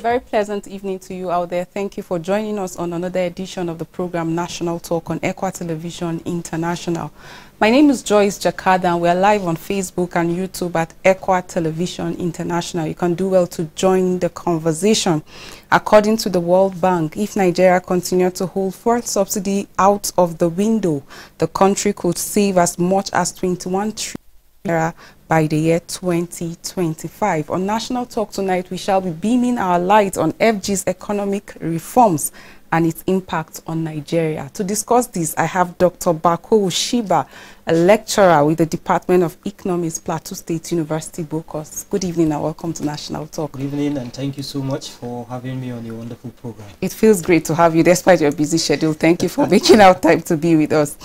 very pleasant evening to you out there. Thank you for joining us on another edition of the program National Talk on ECWA Television International. My name is Joyce Jakada, and we're live on Facebook and YouTube at ECWA Television International. You can do well to join the conversation. According to the World Bank, if Nigeria continued to hold fuel subsidy out of the window, the country could save as much as 21 trillion naira by the year 2025. On National Talk tonight, we shall be beaming our light on FG's economic reforms and its impact on Nigeria. To discuss this, I have Dr. Bako Shiba, a lecturer with the Department of Economics, Plateau State University, Bokos. Good evening and welcome to National Talk. Good evening, and thank you so much for having me on your wonderful program. It feels great to have you despite your busy schedule. Thank you for making out time to be with us.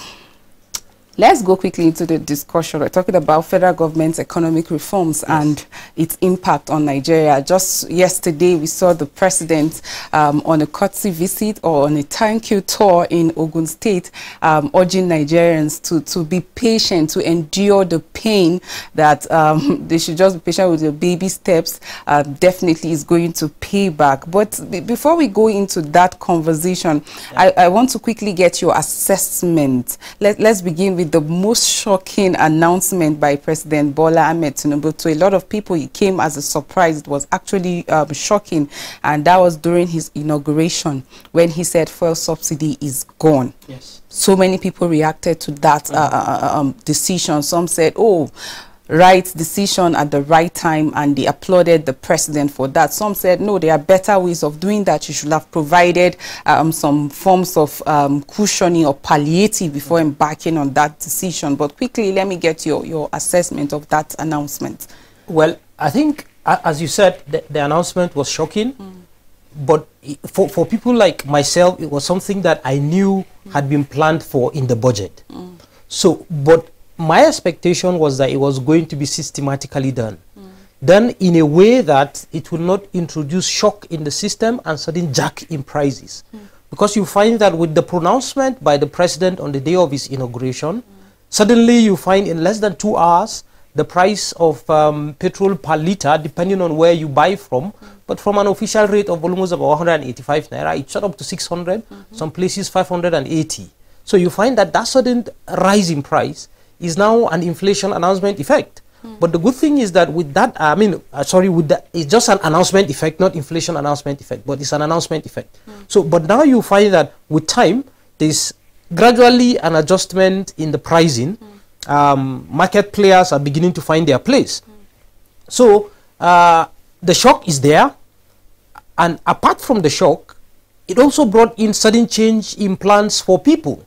Let's go quickly into the discussion. We're talking about federal government's economic reforms and its impact on Nigeria. Just yesterday, we saw the president on a courtesy visit or on a thank you tour in Ogun State, urging Nigerians to be patient, to endure the pain, that they should just be patient with the baby steps. Definitely is going to pay back. But before we go into that conversation, I want to quickly get your assessment. Let's begin with the most shocking announcement by President Bola Ahmed Tinubu. To a lot of people, it came as a surprise. It was actually shocking, and that was during his inauguration when he said fuel subsidy is gone. Yes. So many people reacted to that decision. Some said, oh, right decision at the right time, and they applauded the president for that. Some said, no, there are better ways of doing that. You should have provided some forms of cushioning or palliative before embarking on that decision. But quickly, let me get your assessment of that announcement. Well, I think, as you said, the announcement was shocking. But for people like myself, it was something that I knew had been planned for in the budget. So, but my expectation was that it was going to be systematically done. Done in a way that it will not introduce shock in the system and sudden jack in prices. Because you find that with the pronouncement by the president on the day of his inauguration, suddenly you find in less than 2 hours, the price of petrol per liter, depending on where you buy from, but from an official rate of almost about 185 naira, it shot up to 600, some places 580. So you find that that sudden rise in price is now an inflation announcement effect. But the good thing is that with that, it's just an announcement effect, not inflation announcement effect, but it's an announcement effect. So, but now you find that with time, there's gradually an adjustment in the pricing. Market players are beginning to find their place. So, the shock is there. And apart from the shock, it also brought in sudden change in plans for people.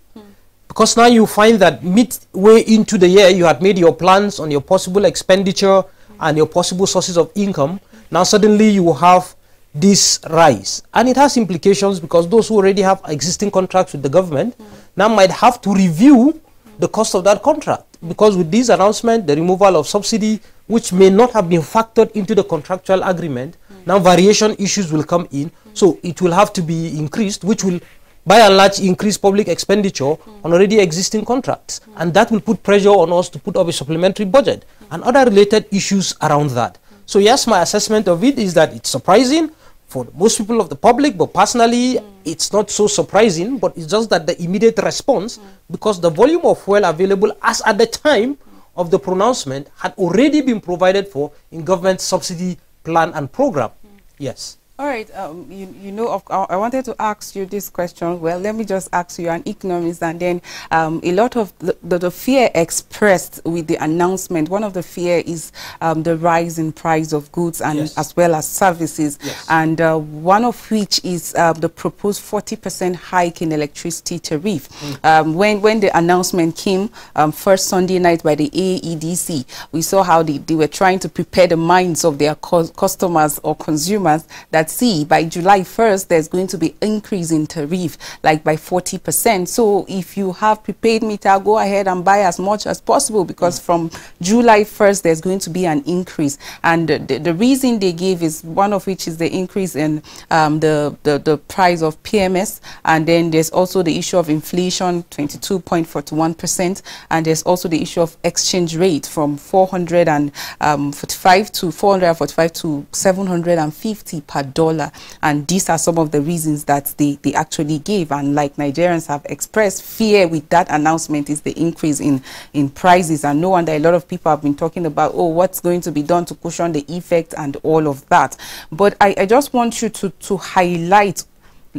Because now you find that midway into the year, you had made your plans on your possible expenditure and your possible sources of income. Now suddenly you have this rise. And it has implications because those who already have existing contracts with the government now might have to review the cost of that contract. Because with this announcement, the removal of subsidy, which may not have been factored into the contractual agreement, now variation issues will come in. So it will have to be increased, which will by and large increase public expenditure on already existing contracts. And that will put pressure on us to put up a supplementary budget and other related issues around that. So yes, my assessment of it is that it's surprising for most people of the public, but personally, it's not so surprising, but it's just that the immediate response, because the volume of fuel available as at the time of the pronouncement had already been provided for in government subsidy plan and program. Yes. All right, you know, I wanted to ask you this question. Well, let me just ask you, an economist, and then a lot of the fear expressed with the announcement, one of the fear is the rise in price of goods and as well as services, and one of which is the proposed 40% hike in electricity tariff. When the announcement came first Sunday night by the AEDC, we saw how they were trying to prepare the minds of their customers or consumers that see by July 1st there's going to be increase in tariff like by 40%. So if you have prepaid meter, go ahead and buy as much as possible, because from July 1st there's going to be an increase. And the reason they gave is one of which is the increase in the price of PMS, and then there's also the issue of inflation, 22.41%, and there's also the issue of exchange rate from 445 to 750 per dollar. And these are some of the reasons that they actually gave. And like Nigerians have expressed, fear with that announcement is the increase in prices. And no wonder a lot of people have been talking about, oh, what's going to be done to cushion the effect and all of that. But I just want you to highlight,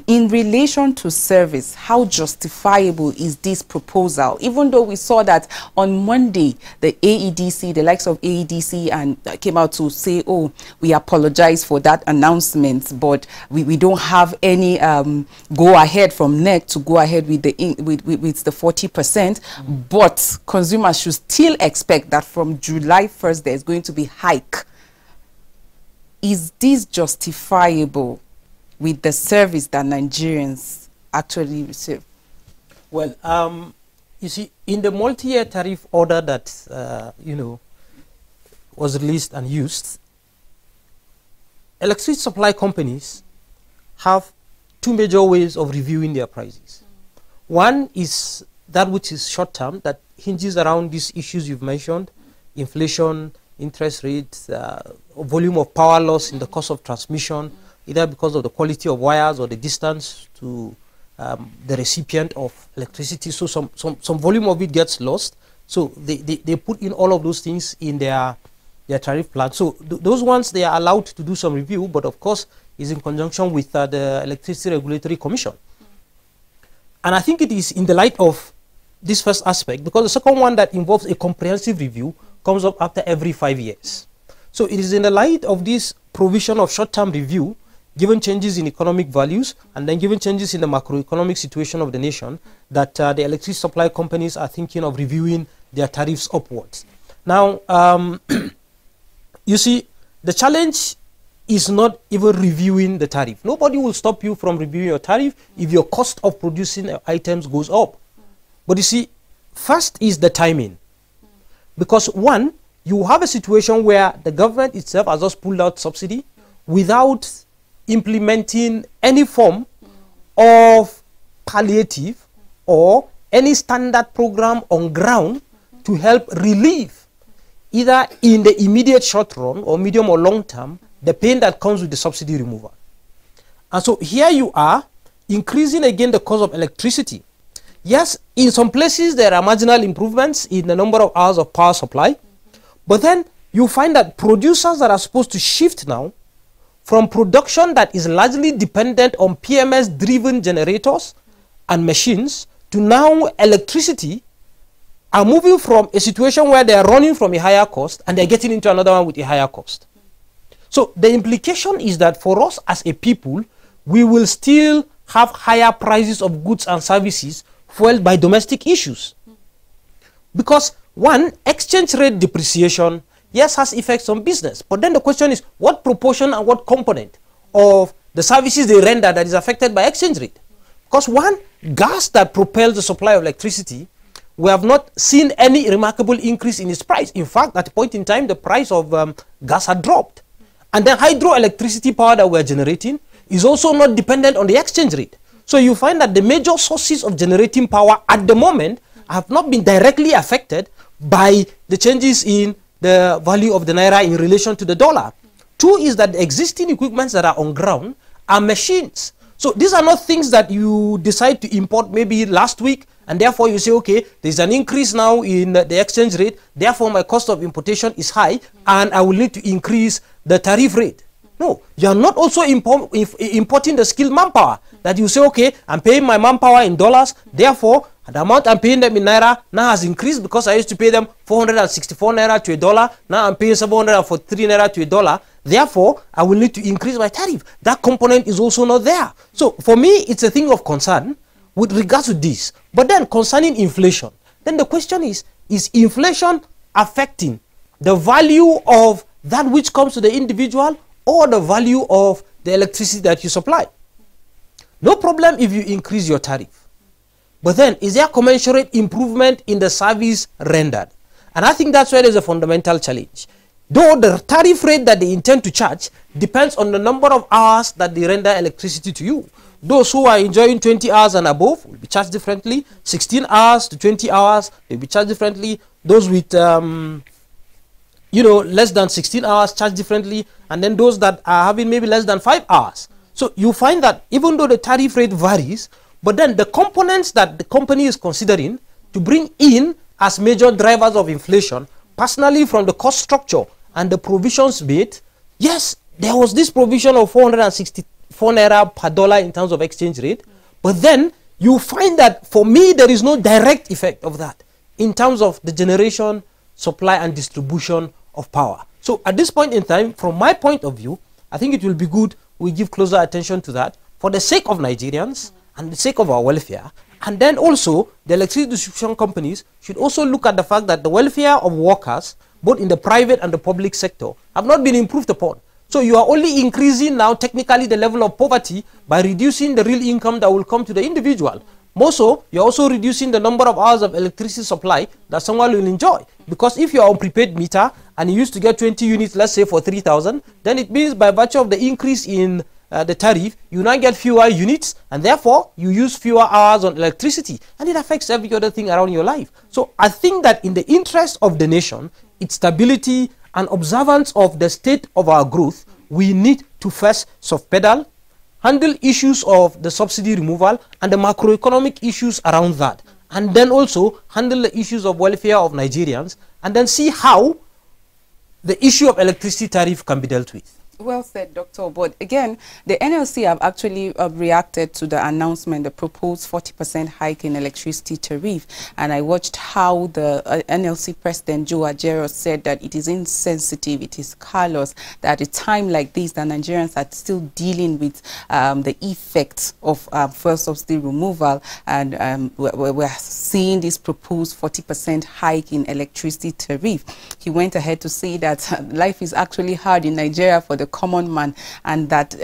in relation to service, how justifiable is this proposal? Even though we saw that on Monday, the AEDC, the likes of AEDC, and came out to say, oh, we apologize for that announcement, but we don't have any go ahead from NEC to go ahead with the 40%. But consumers should still expect that from July 1st, there's going to be hike. Is this justifiable with the service that Nigerians actually receive? Well, you see, in the multi-year tariff order that, you know, was released and used, electricity supply companies have two major ways of reviewing their prices. One is that which is short-term, that hinges around these issues you've mentioned, inflation, interest rates, volume of power loss in the cost of transmission, either because of the quality of wires or the distance to the recipient of electricity. So some volume of it gets lost. So they put in all of those things in their tariff plan. So those ones, they are allowed to do some review, but of course is in conjunction with the Electricity Regulatory Commission. And I think it is in the light of this first aspect, because the second one that involves a comprehensive review comes up after every 5 years. So it is in the light of this provision of short-term review, given changes in economic values and then given changes in the macroeconomic situation of the nation, that the electricity supply companies are thinking of reviewing their tariffs upwards. Now, you see, the challenge is not even reviewing the tariff. Nobody will stop you from reviewing your tariff if your cost of producing items goes up. But you see, first is the timing. Because one, you have a situation where the government itself has just pulled out subsidy without implementing any form of palliative or any standard program on ground to help relieve, either in the immediate short run or medium or long term, the pain that comes with the subsidy removal. And so here you are increasing again the cost of electricity. Yes, in some places there are marginal improvements in the number of hours of power supply, but then you find that producers that are supposed to shift now from production that is largely dependent on PMS-driven generators and machines to now electricity are moving from a situation where they are running from a higher cost and they're getting into another one with a higher cost. So the implication is that for us as a people, we will still have higher prices of goods and services fueled by domestic issues. Because one, exchange rate depreciation, yes, has effects on business. But then the question is, what proportion and what component of the services they render that is affected by exchange rate? Because one, gas that propels the supply of electricity, we have not seen any remarkable increase in its price. In fact, at a point in time, the price of gas had dropped. And then hydroelectricity power that we're generating is also not dependent on the exchange rate. So you find that the major sources of generating power at the moment have not been directly affected by the changes in the value of the naira in relation to the dollar. Two is that the existing equipments that are on ground are machines. So these are not things that you decide to import maybe last week and therefore you say, okay, there's an increase now in the exchange rate, therefore my cost of importation is high and I will need to increase the tariff rate. No, you are not also importing the skilled manpower that you say, okay, I'm paying my manpower in dollars, therefore the amount I'm paying them in naira now has increased because I used to pay them 464 naira to a dollar. Now I'm paying 743 naira to a dollar. Therefore, I will need to increase my tariff. That component is also not there. So for me, it's a thing of concern with regards to this. But then concerning inflation, then the question is inflation affecting the value of that which comes to the individual or the value of the electricity that you supply? No problem if you increase your tariff. But then, is there commensurate improvement in the service rendered? And I think that's where there's a fundamental challenge. Though the tariff rate that they intend to charge depends on the number of hours that they render electricity to you. Those who are enjoying 20 hours and above will be charged differently. 16 hours to 20 hours, they'll be charged differently. Those with you know, less than 16 hours charged differently, and then those that are having maybe less than 5 hours. So you find that even though the tariff rate varies, but then the components that the company is considering to bring in as major drivers of inflation, personally from the cost structure and the provisions made, yes, there was this provision of 464 naira per dollar in terms of exchange rate, but then you find that for me there is no direct effect of that in terms of the generation, supply and distribution of power. So at this point in time, from my point of view, I think it will be good we give closer attention to that for the sake of Nigerians and the sake of our welfare. And then also the electricity distribution companies should also look at the fact that the welfare of workers, both in the private and the public sector, have not been improved upon. So you are only increasing now technically the level of poverty by reducing the real income that will come to the individual. More so, you're also reducing the number of hours of electricity supply that someone will enjoy. Because if you're on prepaid meter and you used to get 20 units, let's say for 3,000, then it means by virtue of the increase in the tariff, you now get fewer units, and therefore you use fewer hours on electricity, and it affects every other thing around your life. So I think that in the interest of the nation, its stability and observance of the state of our growth, we need to first soft pedal, handle issues of the subsidy removal and the macroeconomic issues around that, and then also handle the issues of welfare of Nigerians, and then see how the issue of electricity tariff can be dealt with. Well said, Doctor. But again, the NLC have actually reacted to the announcement, the proposed 40% hike in electricity tariff. And I watched how the NLC President Joe Ajero said that it is insensitive, it is callous, that at a time like this, the Nigerians are still dealing with the effects of fuel subsidy removal. And we're seeing this proposed 40% hike in electricity tariff. He went ahead to say that life is actually hard in Nigeria for the common man, and that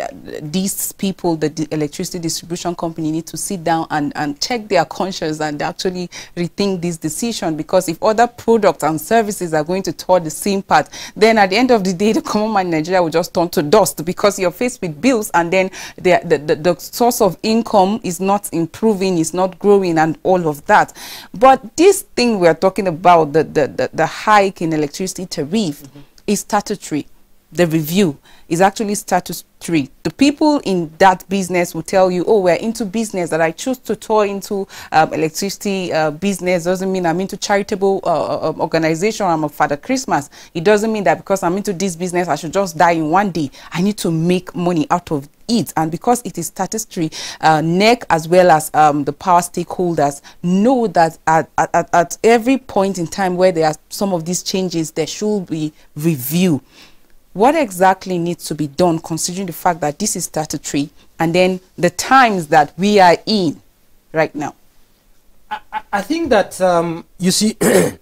these people, the electricity distribution company, need to sit down and check their conscience and actually rethink this decision, because if other products and services are going to tour the same path, then at the end of the day, the common man in Nigeria will just turn to dust, because you're faced with bills and then the source of income is not improving, is not growing, and all of that. But this thing we're talking about, the hike in electricity tariff, is statutory. The review is actually statutory. The people in that business will tell you, oh, we're into business, that I choose to tour into electricity business doesn't mean I'm into charitable organization, I'm a Father Christmas. It doesn't mean that because I'm into this business, I should just die in one day. I need to make money out of it. And because it is statutory, NEC as well as the power stakeholders know that at every point in time where there are some of these changes, there should be review. What exactly needs to be done, considering the fact that this is statutory and then the times that we are in right now? I think that, you see, it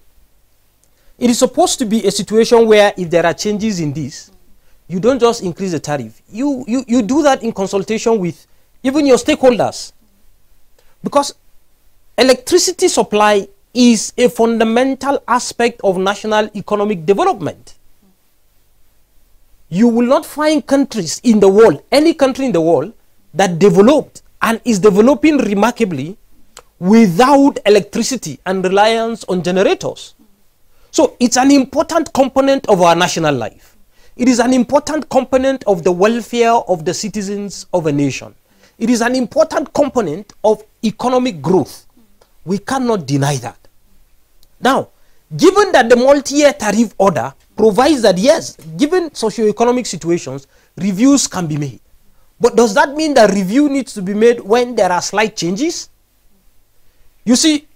is supposed to be a situation where if there are changes in this, you don't just increase the tariff. You do that in consultation with even your stakeholders. Because electricity supply is a fundamental aspect of national economic development. You will not find countries in the world, any country in the world, that developed and is developing remarkably without electricity and reliance on generators. So it's an important component of our national life. It is an important component of the welfare of the citizens of a nation. It is an important component of economic growth. We cannot deny that. Now, given that the multi-year tariff order provides that, yes, given socio-economic situations, reviews can be made. But does that mean that review needs to be made when there are slight changes? You see,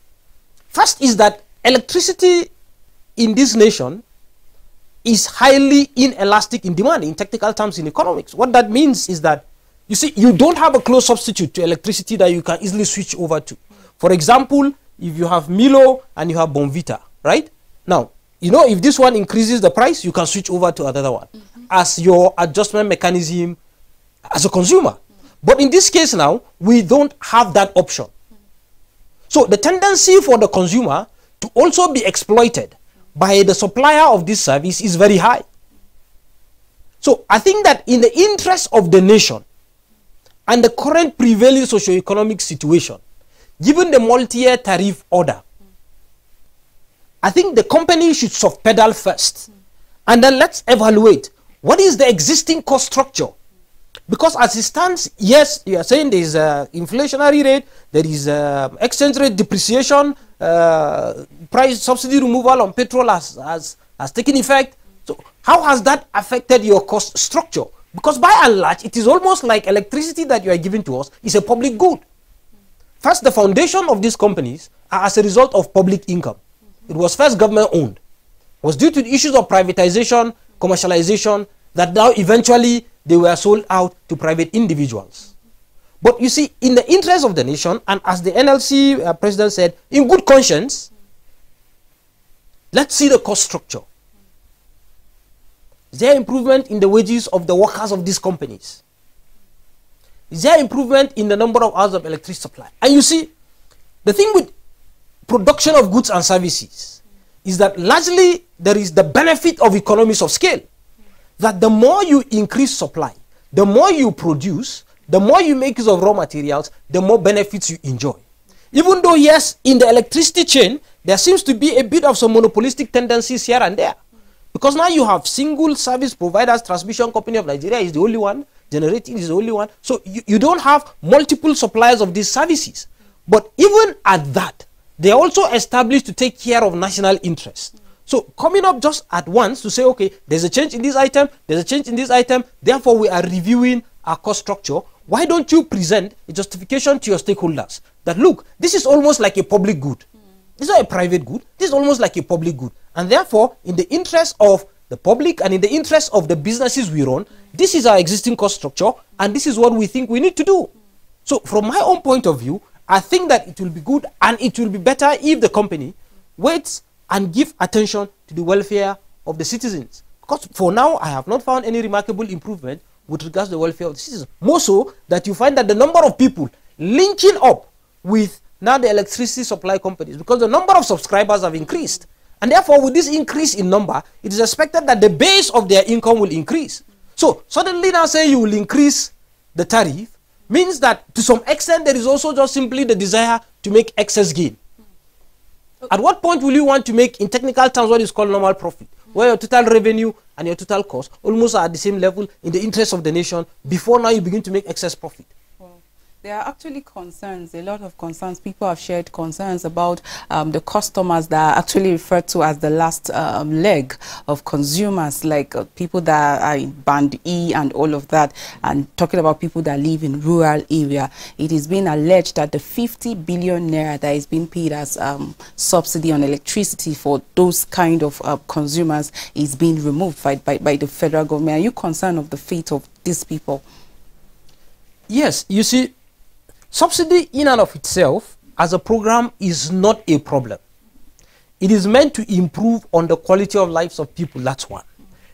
first is that electricity in this nation is highly inelastic in demand, in technical terms in economics. What that means is that, you see, you don't have a close substitute to electricity that you can easily switch over to. For example, if you have Milo and you have Bonvita, right? Now, you know, if this one increases the price, you can switch over to another one as your adjustment mechanism as a consumer. But in this case now, we don't have that option. So the tendency for the consumer to also be exploited by the supplier of this service is very high. So I think that in the interest of the nation and the current prevailing socio-economic situation, given the multi-year tariff order, I think the company should soft pedal first And then let's evaluate what is the existing cost structure. Because as it stands, yes, you are saying there is inflationary rate, there is exchange rate depreciation, price subsidy removal on petrol has taken effect. So how has that affected your cost structure? Because by and large, it is almost like electricity that you are giving to us is a public good. First, the foundation of these companies are as a result of public income. It was first government owned. It was due to the issues of privatization, commercialization, that now eventually they were sold out to private individuals. But you see, in the interest of the nation, and as the NLC president said, in good conscience, let's see the cost structure. Is there improvement in the wages of the workers of these companies? Is there improvement in the number of hours of electricity supply? And you see, the thing with production of goods and services is that largely there is the benefit of economies of scale. That the more you increase supply, the more you produce, the more you make use of raw materials, the more benefits you enjoy. Even though, yes, in the electricity chain, there seems to be a bit of some monopolistic tendencies here and there. Because now you have single service providers, Transmission Company of Nigeria is the only one, generating is the only one. So you don't have multiple suppliers of these services. But even at that, they are also established to take care of national interest. So coming up just at once to say, okay, there's a change in this item, there's a change in this item, therefore we are reviewing our cost structure. Why don't you present a justification to your stakeholders that, look, this is almost like a public good. This is not a private good. This is almost like a public good. And therefore, in the interest of the public and in the interest of the businesses we run, this is our existing cost structure and this is what we think we need to do. So from my own point of view, I think that it will be good and it will be better if the company waits and give attention to the welfare of the citizens. Because for now, I have not found any remarkable improvement with regards to the welfare of the citizens. More so that you find that the number of people linking up with now the electricity supply companies, because the number of subscribers have increased. And therefore, with this increase in number, it is expected that the base of their income will increase. So suddenly now say you will increase the tariff, means that to some extent there is also just simply the desire to make excess gain. At what point will you want to make, in technical terms, what is called normal profit, where your total revenue and your total cost almost are at the same level in the interest of the nation before now you begin to make excess profit? There are actually concerns, a lot of concerns. People have shared concerns about the customers that are actually referred to as the last leg of consumers, like people that are in Band E and all of that, and talking about people that live in rural area. It is being alleged that the 50 billion naira that is being paid as subsidy on electricity for those kind of consumers is being removed by the federal government. Are you concerned of the fate of these people? Yes, you see, subsidy in and of itself as a program is not a problem. It is meant to improve on the quality of lives of people, that's one.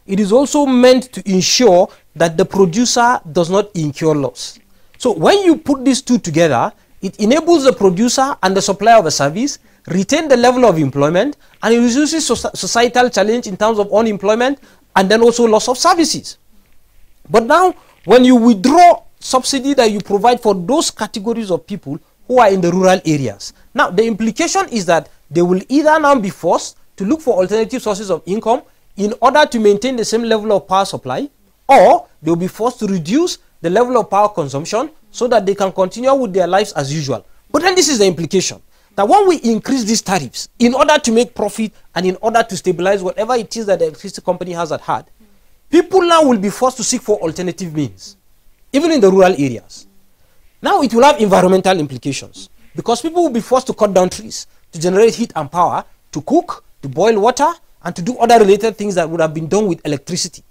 It is also meant to ensure that the producer does not incur loss. So when you put these two together, it enables the producer and the supplier of a service retain the level of employment, and it reduces societal challenge in terms of unemployment and then also loss of services. But now, when you withdraw subsidy that you provide for those categories of people who are in the rural areas, now the implication is that they will either now be forced to look for alternative sources of income in order to maintain the same level of power supply, or they will be forced to reduce the level of power consumption so that they can continue with their lives as usual. But then this is the implication, that when we increase these tariffs in order to make profit and in order to stabilize whatever it is that the electricity company has at heart, people now will be forced to seek for alternative means, even in the rural areas. Now it will have environmental implications, because people will be forced to cut down trees to generate heat and power, to cook, to boil water, and to do other related things that would have been done with electricity.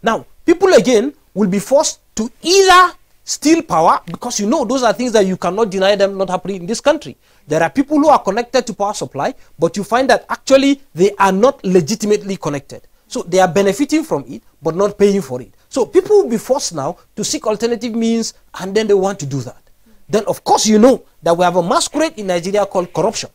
Now, people again will be forced to either steal power, because you know those are things that you cannot deny them not happening in this country. There are people who are connected to power supply, but you find that actually they are not legitimately connected. So they are benefiting from it, but not paying for it. So people will be forced now to seek alternative means, and then they want to do that. Then of course you know that we have a masquerade in Nigeria called corruption.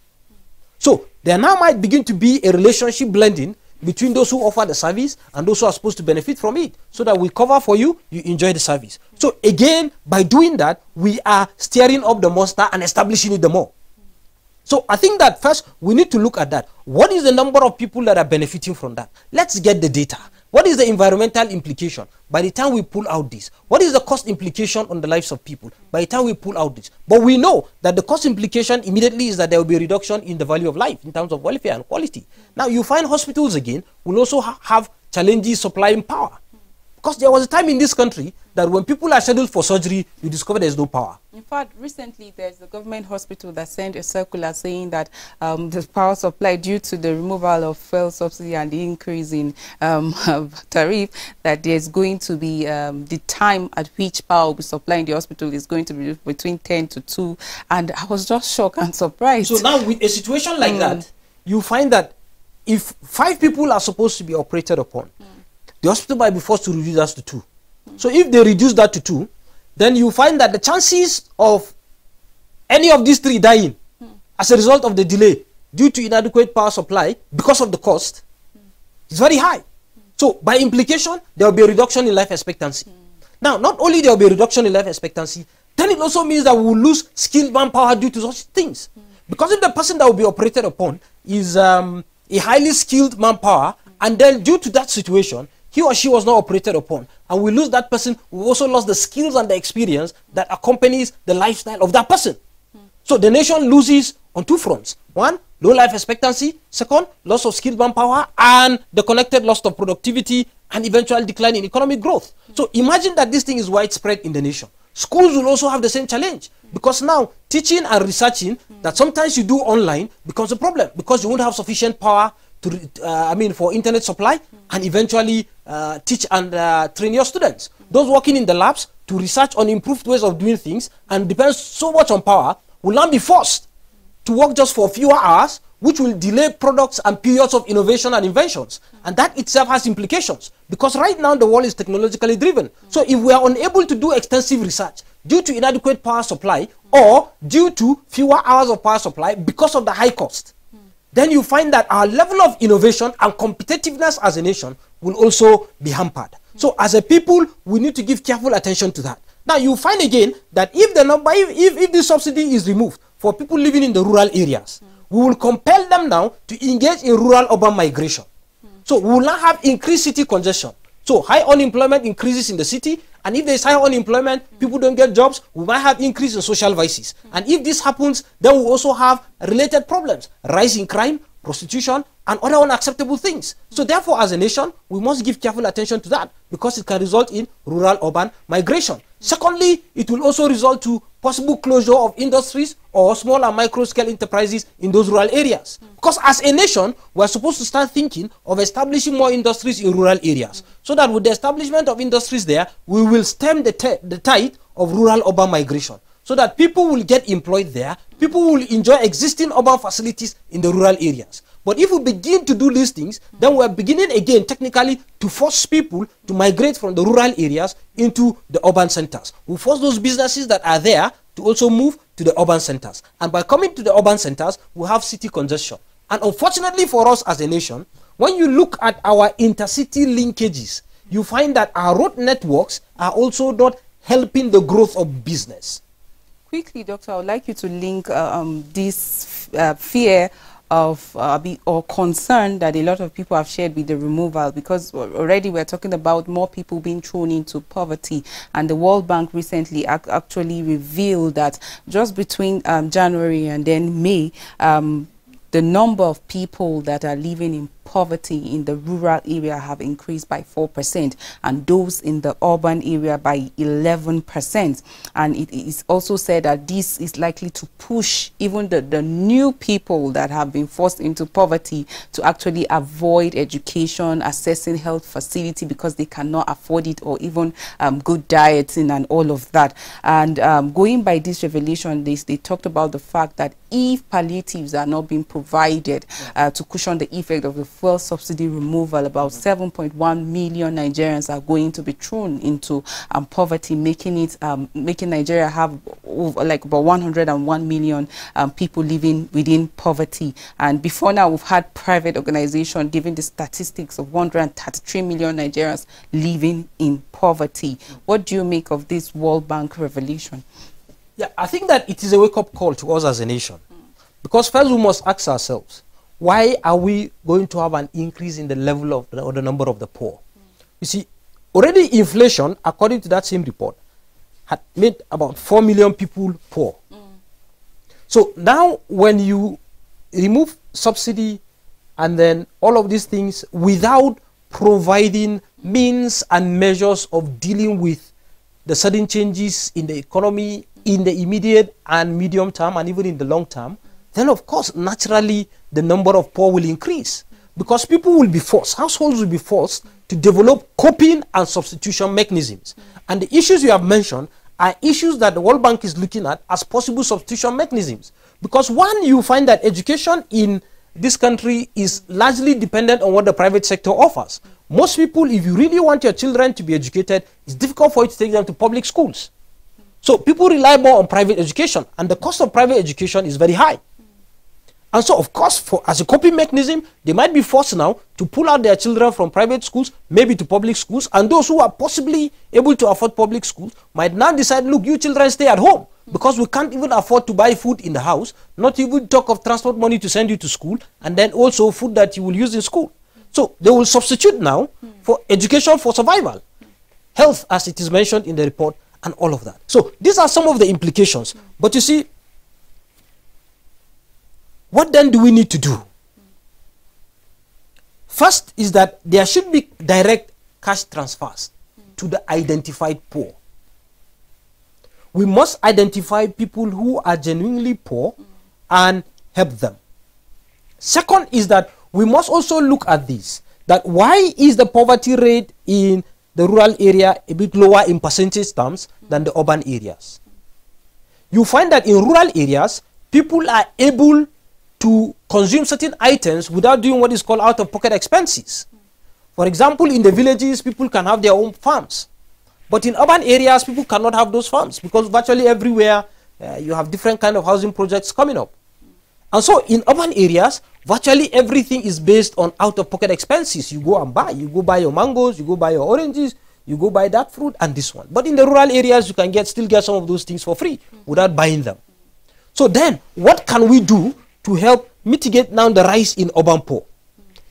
So there now might begin to be a relationship blending between those who offer the service and those who are supposed to benefit from it, so that we cover for you, you enjoy the service. So again, by doing that, we are stirring up the monster and establishing it the more. So I think that first we need to look at that. What is the number of people that are benefiting from that? Let's get the data. What is the environmental implication by the time we pull out this? What is the cost implication on the lives of people by the time we pull out this? But we know that the cost implication immediately is that there will be a reduction in the value of life in terms of welfare and quality. Now you find hospitals again will also have challenges supplying power. Because there was a time in this country that when people are scheduled for surgery, you discover there's no power. In fact, recently there's a government hospital that sent a circular saying that the power supply, due to the removal of fuel subsidy and the increase in tariff, that there's going to be the time at which power will be supplying the hospital is going to be between 10 to 2. And I was just shocked and surprised. So now with a situation like that, you find that if 5 people are supposed to be operated upon, the hospital might be forced to reduce that to 2. So if they reduce that to 2, then you find that the chances of any of these 3 dying as a result of the delay due to inadequate power supply because of the cost is very high. So by implication, there will be a reduction in life expectancy. Now, not only there will be a reduction in life expectancy, then it also means that we will lose skilled manpower due to such things. Because if the person that will be operated upon is a highly skilled manpower, and then due to that situation, he or she was not operated upon, and we lose that person, we also lost the skills and the experience that accompanies the lifestyle of that person. So the nation loses on 2 fronts. 1, low life expectancy. 2nd, loss of skilled manpower and the connected loss of productivity and eventual decline in economic growth. So imagine that this thing is widespread in the nation. Schools will also have the same challenge, because now teaching and researching that sometimes you do online becomes a problem, because you won't have sufficient power to, for internet supply and eventually teach and train your students. Those working in the labs to research on improved ways of doing things and depends so much on power will now be forced to work just for fewer hours, which will delay products and periods of innovation and inventions. And that itself has implications, because right now the world is technologically driven. So if we are unable to do extensive research due to inadequate power supply or due to fewer hours of power supply because of the high cost, then you find that our level of innovation and competitiveness as a nation will also be hampered. So as a people, we need to give careful attention to that. Now you find again that if the number, if the subsidy is removed for people living in the rural areas, we will compel them now to engage in rural-urban migration. So we will now have increased city congestion. So high unemployment increases in the city, and if there is high unemployment, people don't get jobs, we might have increase in social vices. And if this happens, then we also have related problems, rise in crime, prostitution, and other unacceptable things. So therefore, as a nation, we must give careful attention to that, because it can result in rural-urban migration. Secondly, it will also result to possible closure of industries or small and micro-scale enterprises in those rural areas. Because as a nation, we are supposed to start thinking of establishing more industries in rural areas, so that with the establishment of industries there, we will stem the tide of rural-urban migration, so that people will get employed there, people will enjoy existing urban facilities in the rural areas. But if we begin to do these things, then we are beginning again technically to force people to migrate from the rural areas into the urban centers. We force those businesses that are there to also move to the urban centers. And by coming to the urban centers, we have city congestion. And unfortunately for us as a nation, when you look at our intercity linkages, you find that our road networks are also not helping the growth of business. Quickly, Doctor, I would like you to link this fear of or concern that a lot of people have shared with the removal, because already we're talking about more people being thrown into poverty, and the World Bank recently actually revealed that just between January and then May, the number of people that are living in poverty in the rural area have increased by 4%, and those in the urban area by 11%. And it is also said that this is likely to push even the new people that have been forced into poverty to actually avoid education, accessing health facility because they cannot afford it, or even good dieting and all of that. And going by this revelation, they talked about the fact that if palliatives are not being provided to cushion the effect of the fuel subsidy removal, about 7.1 million Nigerians are going to be thrown into poverty, making Nigeria have like about 101 million people living within poverty. And before now, we've had private organizations giving the statistics of 133 million Nigerians living in poverty. What do you make of this World Bank revelation? Yeah, I think that it is a wake-up call to us as a nation, Because first we must ask ourselves, why are we going to have an increase in the level of or the number of the poor? You see, already inflation, according to that same report, had made about 4 million people poor. So now when you remove subsidy and then all of these things without providing means and measures of dealing with the sudden changes in the economy in the immediate and medium term and even in the long term, then of course naturally the number of poor will increase, because people will be forced, households will be forced to develop coping and substitution mechanisms. And the issues you have mentioned are issues that the World Bank is looking at as possible substitution mechanisms. Because one, you find that education in this country is largely dependent on what the private sector offers. Most people, if you really want your children to be educated, it's difficult for you to take them to public schools. So people rely more on private education, and the cost of private education is very high. And so, of course, as a coping mechanism, they might be forced now to pull out their children from private schools, maybe to public schools, and those who are possibly able to afford public schools might now decide, look, you children stay at home, because we can't even afford to buy food in the house, not even talk of transport money to send you to school, and then also food that you will use in school. So they will substitute now for education for survival, health, as it is mentioned in the report, and all of that. So these are some of the implications. But you see, what then do we need to do? First is that there should be direct cash transfers to the identified poor. We must identify people who are genuinely poor and help them. Second is that we must also look at this, that why is the poverty rate in the rural area a bit lower in percentage terms than the urban areas? You find that in rural areas, people are able to consume certain items without doing what is called out-of-pocket expenses. For example, in the villages, people can have their own farms. But in urban areas, people cannot have those farms, because virtually everywhere you have different kind of housing projects coming up. And so in urban areas, virtually everything is based on out-of-pocket expenses. You go and buy. You go buy your mangoes, you go buy your oranges, you go buy that fruit and this one. But in the rural areas, you can still get some of those things for free without buying them. So then, what can we do to help mitigate now the rise in urban poor?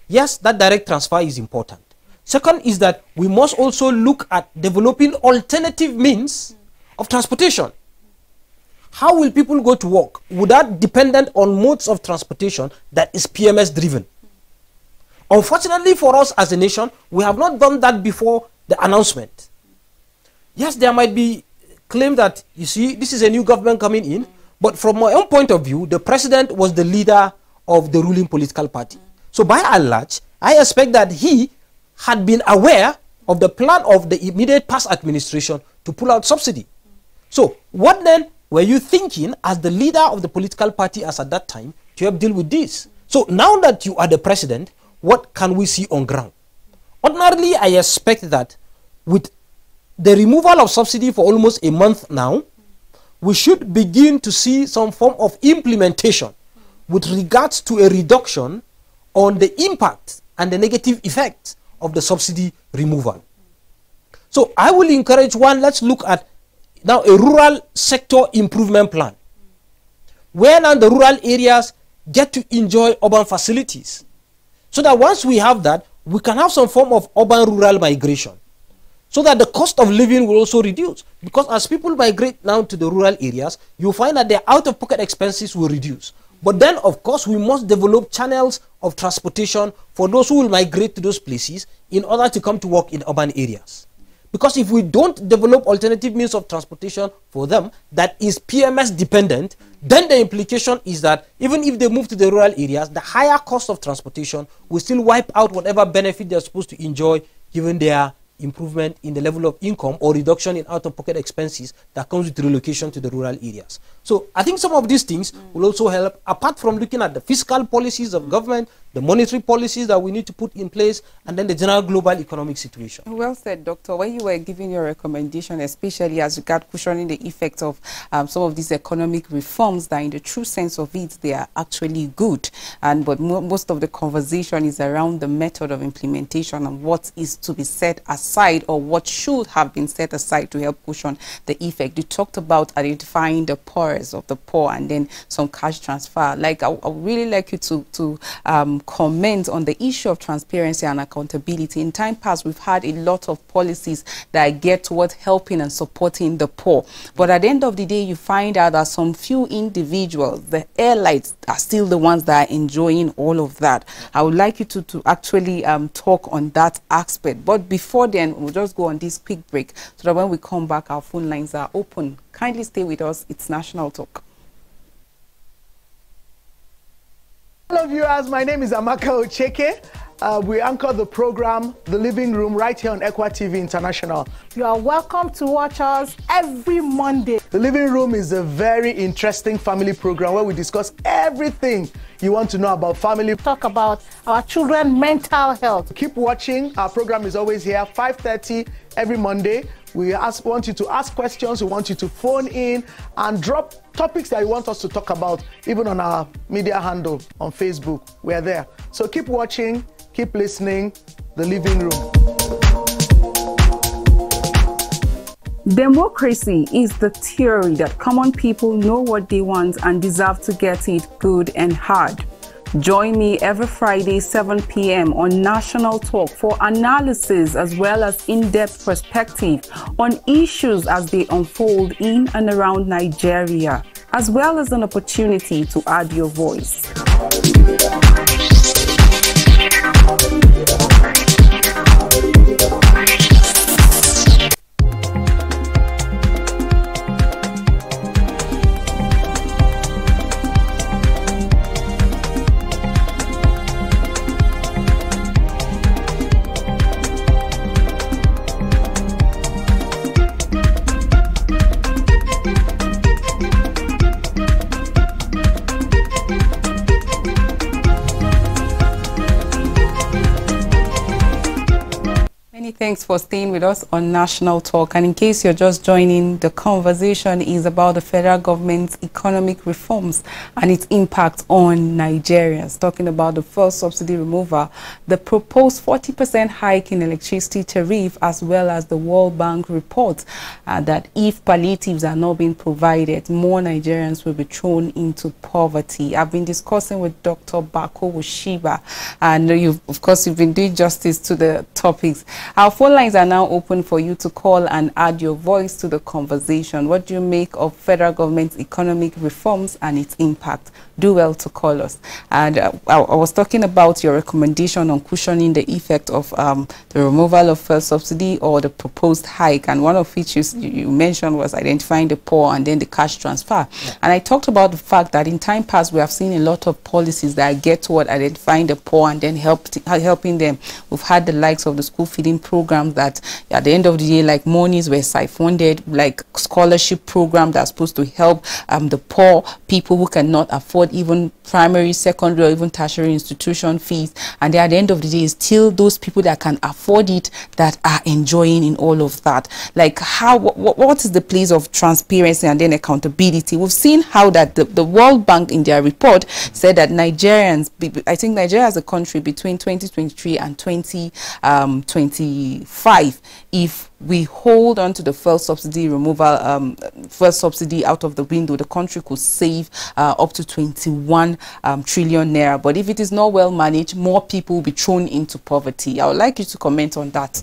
Yes, that direct transfer is important. Second is that we must also look at developing alternative means of transportation. How will people go to work without dependent on modes of transportation that is PMS driven? Unfortunately for us as a nation, we have not done that before the announcement. Yes, there might be claim that, you see, this is a new government coming in, but from my own point of view, the president was the leader of the ruling political party. So by and large, I expect that he had been aware of the plan of the immediate past administration to pull out subsidy. So what then were you thinking as the leader of the political party as at that time to help deal with this? So now that you are the president, what can we see on ground? Ordinarily, I expect that with the removal of subsidy for almost a month now, we should begin to see some form of implementation with regards to a reduction on the impact and the negative effect of the subsidy removal. So I will encourage one, let's look at now a rural sector improvement plan, where now the rural areas get to enjoy urban facilities. So that once we have that, we can have some form of urban-rural migration, so that the cost of living will also reduce. Because as people migrate now to the rural areas, you find that their out-of-pocket expenses will reduce. But then, of course, we must develop channels of transportation for those who will migrate to those places in order to come to work in urban areas. Because if we don't develop alternative means of transportation for them that is PMS dependent, then the implication is that even if they move to the rural areas, the higher cost of transportation will still wipe out whatever benefit they're supposed to enjoy given their improvement in the level of income or reduction in out-of-pocket expenses that comes with relocation to the rural areas. So I think some of these things will also help, apart from looking at the fiscal policies of government the monetary policies that we need to put in place, and then the general global economic situation. Well said, Doctor. When you were giving your recommendation, especially as regard cushioning the effect of some of these economic reforms, that in the true sense of it, they are actually good. But most of the conversation is around the method of implementation and what is to be set aside, or what should have been set aside to help cushion the effect. You talked about identifying the poorest of the poor and then some cash transfer. Like, I would really like you to comment on the issue of transparency and accountability. In time past, we've had a lot of policies that get towards helping and supporting the poor. But at the end of the day, you find out that some few individuals, the airlines, are still the ones that are enjoying all of that. I would like you to actually talk on that aspect. But before then, we'll just go on this quick break so that when we come back, our phone lines are open. Kindly stay with us. It's National Talk. Hello viewers, my name is Amaka Ocheke. We anchor the program, The Living Room, right here on ECWA TV International. You are welcome to watch us every Monday. The Living Room is a very interesting family program where we discuss everything you want to know about family. Talk about our children's mental health. Keep watching. Our program is always here, 5:30 every Monday. We want you to ask questions. We want you to phone in and drop topics that you want us to talk about, even on our media handle on Facebook. We're there. So keep watching, keep listening. The Living Room. Democracy is the theory that common people know what they want and deserve to get it good and hard. Join me every Friday, 7 p.m. on National Talk for analysis as well as in-depth perspective on issues as they unfold in and around Nigeria, as well as an opportunity to add your voice. Thanks for staying with us on National Talk. And in case you're just joining, the conversation is about the federal government's economic reforms and its impact on Nigerians. Talking about the fuel subsidy removal, the proposed 40% hike in electricity tariff, as well as the World Bank report that if palliatives are not being provided, more Nigerians will be thrown into poverty. I've been discussing with Dr. Bako Wushiba, and of course, you've been doing justice to the topics. Our phone lines are now open for you to call and add your voice to the conversation. What do you make of federal government's economic reforms and its impact? Do well to call us. And I was talking about your recommendation on cushioning the effect of the removal of fuel subsidy or the proposed hike, and one of which you mentioned was identifying the poor and then the cash transfer. Yeah. And I talked about the fact that in time past we have seen a lot of policies that get toward identifying the poor and then helping them. We've had the likes of the school feeding programs that at the end of the day, like, monies were siphoned, like scholarship program that's supposed to help the poor people who cannot afford even primary, secondary, or even tertiary institution fees. And then at the end of the day, still those people that can afford it that are enjoying in all of that. Like, what is the place of transparency and then accountability? We've seen how that the World Bank in their report said that Nigerians, I think Nigeria as a country between 2023 and 2025, if we hold on to the fuel subsidy removal, fuel subsidy out of the window, the country could save up to 21 trillion naira. But if it is not well managed, more people will be thrown into poverty. I would like you to comment on that.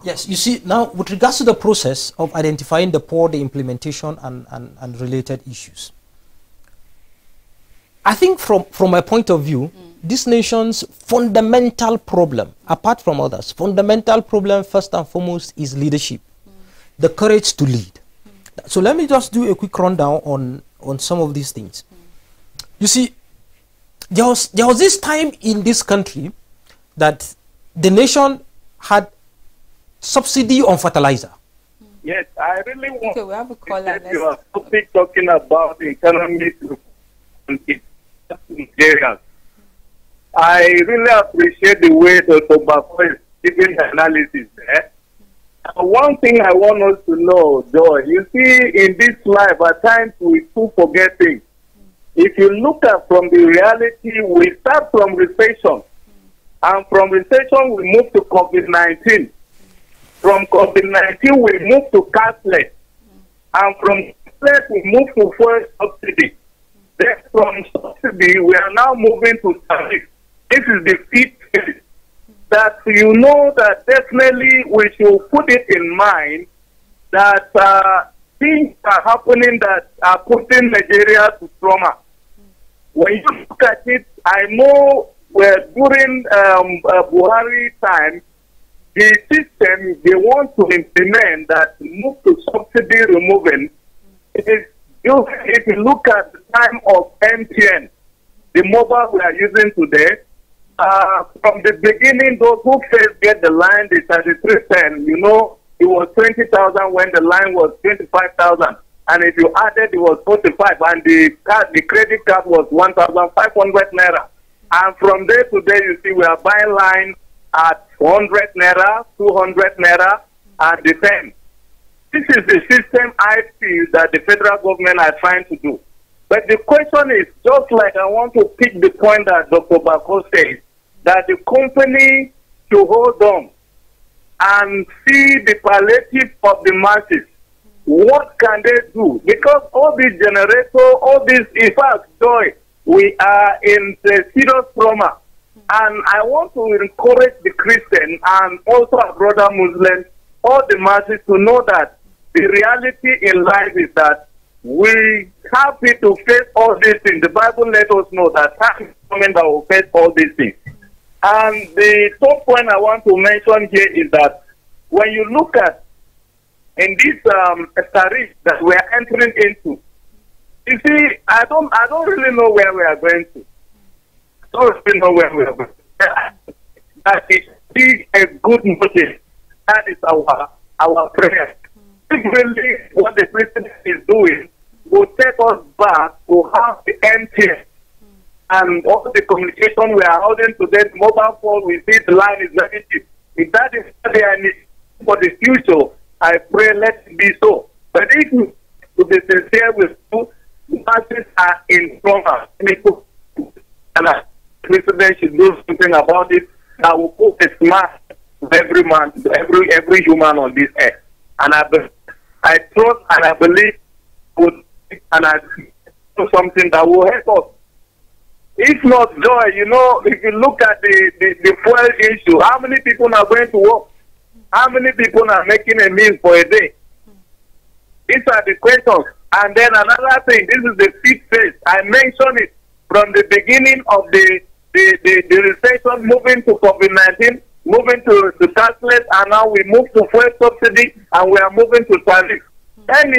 Yes, you see, now with regards to the process of identifying the poor, the implementation and related issues, I think from my point of view, this nation's fundamental problem, apart from others, fundamental problem first and foremost is leadership, the courage to lead. So let me just do a quick rundown on some of these things. You see, there was this time in this country that the nation had subsidy on fertilizer. Yes, I really want we have a caller. You are talking about the economic in Nigeria. I really appreciate the way Dr. Bako is giving the analysis there. One thing I want us to know, Joy, you see, in this life, at times we too forget things. If you look at from the reality, we start from recession. And from recession, we move to COVID-19. From COVID-19, we move to cashless. And from cashless, we move to fuel subsidy. Then from subsidy, we are now moving to tariff. This is the fifth phase. That you know that definitely we should put it in mind that things are happening that are putting Nigeria to trauma. When you look at it, I know during Buhari time, the system they want to implement that move to subsidy removing is if you look at the time of MTN, the mobile we are using today, from the beginning, those who first get the line, the 3310, you know, it was 20,000 when the line was 25,000. And if you added, it was 45, and the credit card was 1,500 naira. And from day to day, you see, we are buying line at 100 naira, 200 naira, and the 10. This is the system I feel that the federal government are trying to do. But the question is, just like I want to pick the point that Dr. Bako said, that the company should hold on and see the palliative of the masses. What can they do? Because all these generators, all these, in fact, Joy, we are in the serious trauma. And I want to encourage the Christian and also our brother Muslims, all the masses to know that the reality in life is that we have to face all these things. The Bible let us know that time is coming that will face all these things. And the top point I want to mention here is that when you look at in this tariff that we are entering into, you see, I don't really know where we are going to. I don't really know where we are going to. That is a good motive. That is our prayer. If really what the president is doing will take us back to have the MTN and all the communication we are holding today, the mobile phone, we see the line is very cheap. If that is what they are needing for the future, I pray let it be so. But if you to be sincere with you, the masses are in trauma. And the president should do something about it that will put a smile to every man, to every human on this earth. And I trust and I believe and I do something that will help us. If not, Joy, you know, if you look at the fuel issue, how many people are going to work? How many people are making a meal for a day? These are the questions. And then another thing, this is the fifth phase. I mentioned it from the beginning of the recession, moving to COVID-19, moving to the cashless, and now we move to fuel subsidy, and we are moving to tariff. And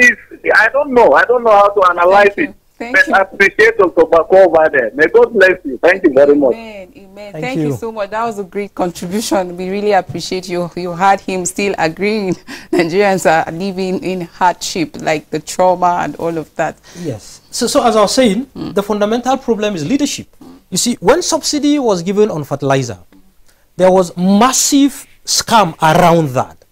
I don't know how to analyze it. But I appreciate Dr. Bako over there. May God bless you. Thank you very much. Amen. Thank you so much. That was a great contribution. We really appreciate you. You had him still agreeing Nigerians are living in hardship, like the trauma and all of that. Yes. So as I was saying, the fundamental problem is leadership. You see, when subsidy was given on fertilizer, there was massive scam around that.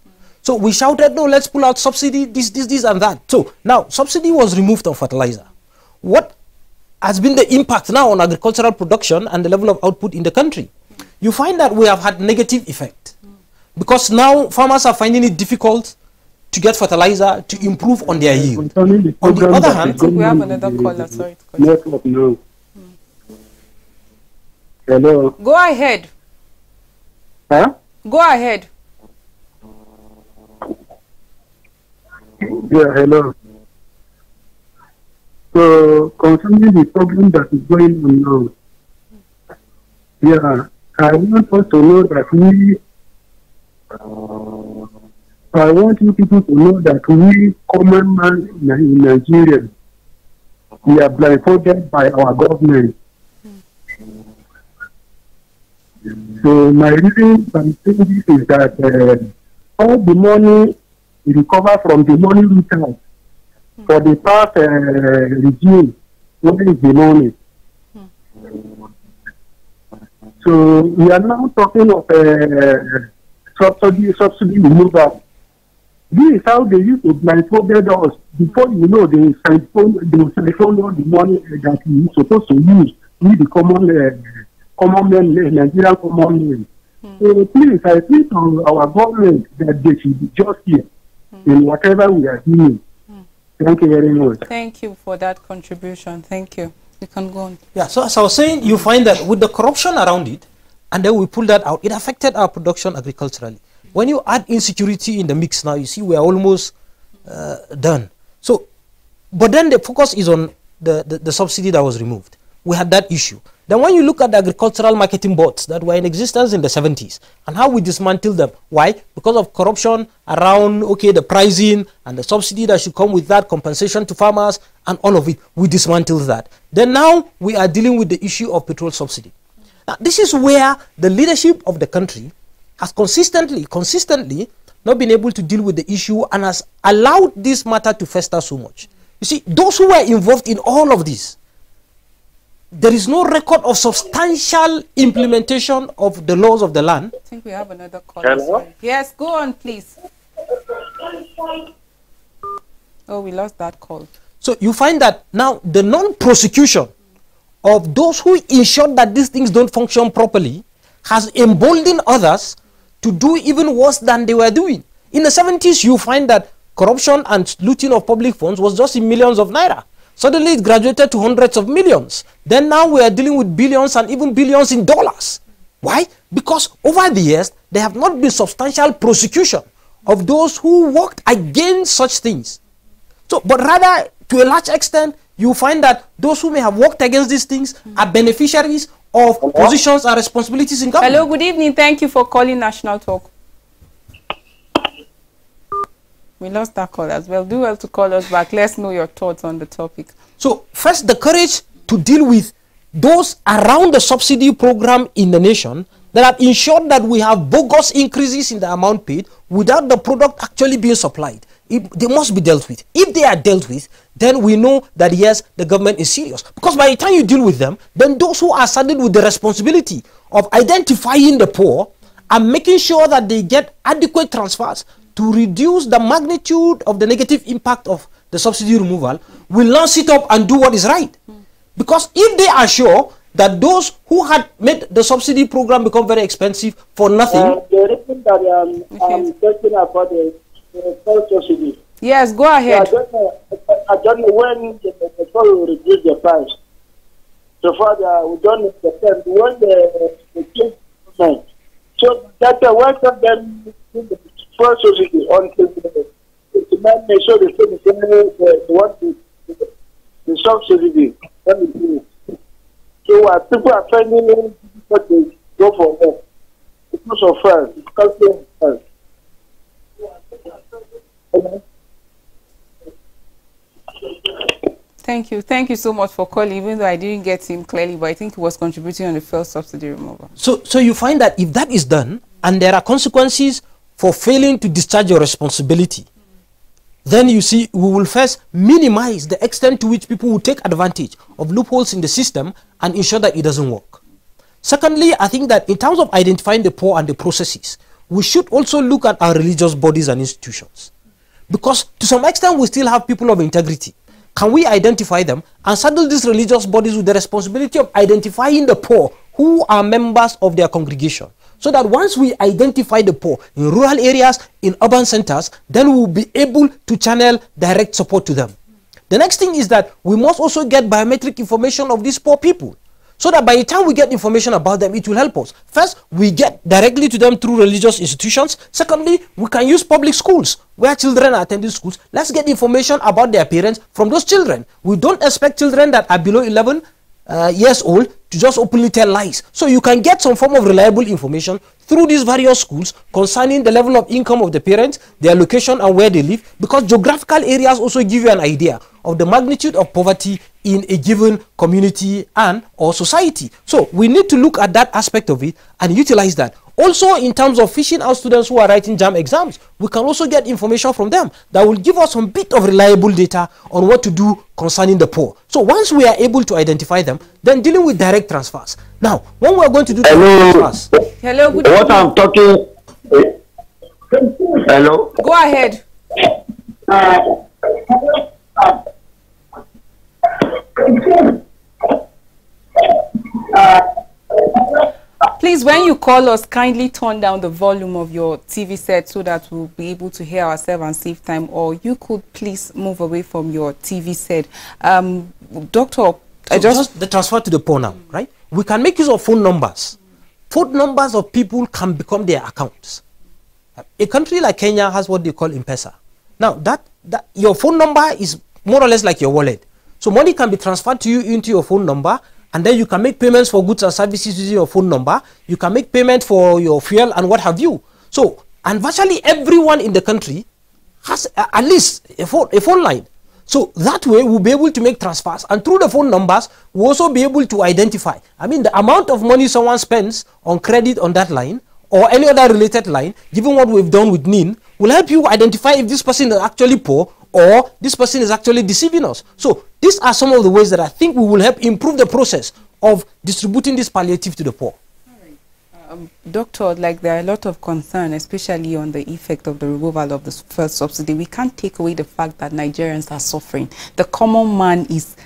So we shouted, no, let's pull out subsidy, this, and that. So now subsidy was removed on fertilizer. What has been the impact now on agricultural production and the level of output in the country? You find that we have had negative effect because now farmers are finding it difficult to get fertilizer to improve on their yield. On the other hand, we have another caller. Sorry. Hello. Go ahead. Huh? Go ahead. Yeah, hello. So, concerning the problem that is going on now, yeah, I want us to know that I want you people to know that we, common man in Nigeria, we are blindfolded by our government. So, my reason for saying this is that all the money we recover from the money we have for the past regime, what is the money? So we are now talking of subsidy removal. This is how they used to blindfold us. Before you know, they siphon all the money that we supposed to use with the common men, Nigerian common men. So please, I think our government that they should be just here in whatever we are doing. Thank you very much. Thank you for that contribution. Thank you. You can go on. Yeah, so as I was saying, you find that with the corruption around it, and then we pull that out, it affected our production agriculturally. When you add insecurity in the mix now, you see we're almost done. So, but then the focus is on the subsidy that was removed. We had that issue. Then when you look at the agricultural marketing boards that were in existence in the 70s and how we dismantled them. Why? Because of corruption around, okay, the pricing and the subsidy that should come with that, compensation to farmers and all of it. We dismantled that. Then now we are dealing with the issue of petrol subsidy. Now, this is where the leadership of the country has consistently not been able to deal with the issue and has allowed this matter to fester so much. You see, those who were involved in all of this, there is no record of substantial implementation of the laws of the land. I think we have another call. Hello? Yes, go on, please. Oh, we lost that call. So you find that now the non-prosecution of those who ensure that these things don't function properly has emboldened others to do even worse than they were doing. In the 70s, you find that corruption and looting of public funds was just in millions of naira. Suddenly it graduated to hundreds of millions. Then now we are dealing with billions and even billions in dollars. Why? Because over the years, there have not been substantial prosecution of those who worked against such things. So, but rather, to a large extent, you find that those who may have worked against these things are beneficiaries of positions and responsibilities in government. Hello, good evening. Thank you for calling National Talk. We lost that call as well. Do well to call us back. Let's know your thoughts on the topic. So, first, the courage to deal with those around the subsidy program in the nation that have ensured that we have bogus increases in the amount paid without the product actually being supplied. They must be dealt with. If they are dealt with, then we know that yes, the government is serious. Because by the time you deal with them, then those who are saddled with the responsibility of identifying the poor and making sure that they get adequate transfers to reduce the magnitude of the negative impact of the subsidy removal, will now sit up and do what is right. Because if they are sure that those who had made the subsidy program become very expensive for nothing. The reason that I'm talking about the fuel subsidy. Yes, go ahead. So I don't know when the petrol will reduce the price. So far, we don't understand when the change government. So that welcome them to the fuel subsidy until the man may show the same the subsidy. So people are finding it difficult to go for work because of funds, because of funds. Thank you so much for calling, even though I didn't get him clearly, but I think he was contributing on the fuel subsidy removal. So you find that if that is done and there are consequences for failing to discharge your responsibility, then you see we will first minimize the extent to which people will take advantage of loopholes in the system and ensure that it doesn't work. Secondly, I think that in terms of identifying the poor and the processes, we should also look at our religious bodies and institutions. Because to some extent we still have people of integrity. Can we identify them and saddle these religious bodies with the responsibility of identifying the poor who are members of their congregation? So that once we identify the poor in rural areas, in urban centers, then we will be able to channel direct support to them. The next thing is that we must also get biometric information of these poor people. So that by the time we get information about them, it will help us. First, we get directly to them through religious institutions. Secondly, we can use public schools where children are attending schools. Let's get information about their parents from those children. We don't expect children that are below 11 years old to just openly tell lies. So you can get some form of reliable information through these various schools concerning the level of income of the parents, their location and where they live, because geographical areas also give you an idea of the magnitude of poverty in a given community and or society. So we need to look at that aspect of it and utilize that. Also, in terms of fishing out students who are writing JAM exams, we can also get information from them that will give us some bit of reliable data on what to do concerning the poor. So once we are able to identify them, then dealing with direct transfers. Now, when we are going to do direct transfers. Hello, good What evening. I'm talking. Hello. Go ahead. Please, when you call us, kindly turn down the volume of your TV set so that we'll be able to hear ourselves and save time, or you could please move away from your TV set. Doctor, So just the transfer to the poor now, right? We can make use of phone numbers. Phone numbers of people can become their accounts. A country like Kenya has what they call M-Pesa. Now, that your phone number is more or less like your wallet. So money can be transferred to you into your phone number, and then you can make payments for goods and services using your phone number. You can make payment for your fuel and what have you. So, and virtually everyone in the country has at least a phone line. So that way we'll be able to make transfers, and through the phone numbers we'll also be able to identify, I mean, the amount of money someone spends on credit on that line or any other related line, given what we've done with NIN, will help you identify if this person is actually poor or this person is actually deceiving us. So these are some of the ways that I think we will help improve the process of distributing this palliative to the poor. Doctor, like there are a lot of concern, especially on the effect of the removal of the first subsidy. We can't take away the fact that Nigerians are suffering. The common man is